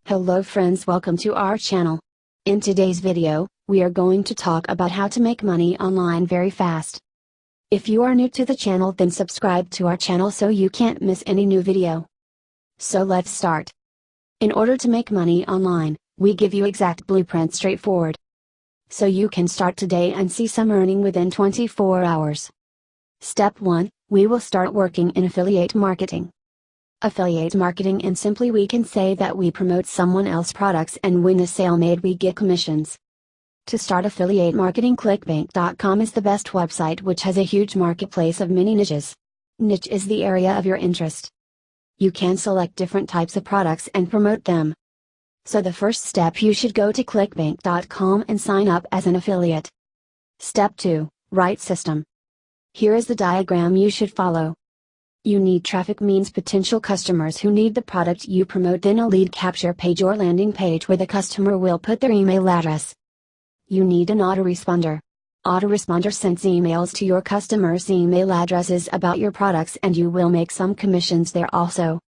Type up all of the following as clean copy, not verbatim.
Hello friends, welcome to our channel. In today's video, we are going to talk about how to make money online very fast. If you are new to the channel, then subscribe to our channel so you can't miss any new video. So let's start. In order to make money online, we give you exact blueprint straightforward. So you can start today and see some earning within 24 hours. Step 1, we will start working in affiliate marketing. Affiliate marketing, and simply we can say that we promote someone else's products, and when the sale made we get commissions. To start affiliate marketing, clickbank.com is the best website, which has a huge marketplace of many niches. Niche is the area of your interest. You can select different types of products and promote them. So the first step, you should go to clickbank.com and sign up as an affiliate. Step 2, right system. Here is the diagram you should follow. You need traffic, means potential customers who need the product you promote, then a lead capture page or landing page where the customer will put their email address. You need an autoresponder. Autoresponder sends emails to your customers' email addresses about your products, and you will make some commissions there also.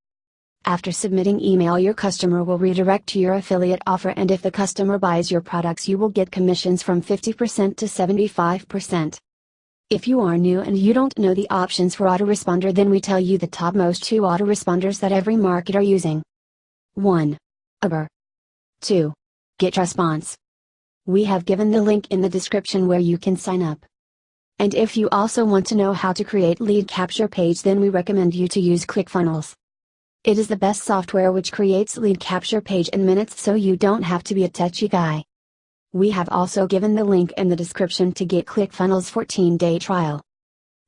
After submitting email, your customer will redirect to your affiliate offer, and if the customer buys your products you will get commissions from 50% to 75%. If you are new and you don't know the options for autoresponder, then we tell you the topmost 2 autoresponders that every marketer using. 1. Uber. 2. GetResponse. We have given the link in the description where you can sign up. And if you also want to know how to create lead capture page, then we recommend you to use ClickFunnels. It is the best software which creates lead capture page in minutes, so you don't have to be a techie guy. We have also given the link in the description to get ClickFunnels 14-day trial.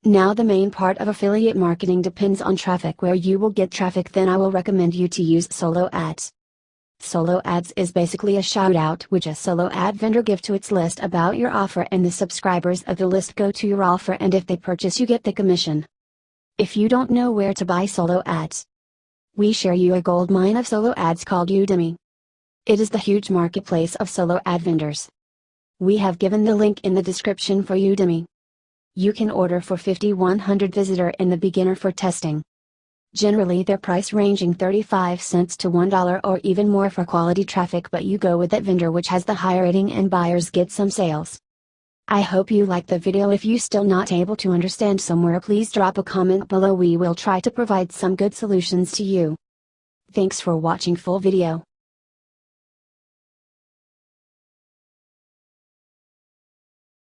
Now the main part of affiliate marketing depends on traffic. Where you will get traffic, then I will recommend you to use solo ads. Solo ads is basically a shout out which a solo ad vendor give to its list about your offer, and the subscribers of the list go to your offer, and if they purchase you get the commission. If you don't know where to buy solo ads, we share you a gold mine of solo ads called Udemy. It is the huge marketplace of solo ad vendors. We have given the link in the description for Udemy. You can order for 50-100 visitor in the beginner for testing. Generally their price ranging 35 cents to $1 or even more for quality traffic, but you go with that vendor which has the higher rating and buyers get some sales. I hope you like the video. If you still not able to understand somewhere, please drop a comment below. We will try to provide some good solutions to you. Thanks for watching full video.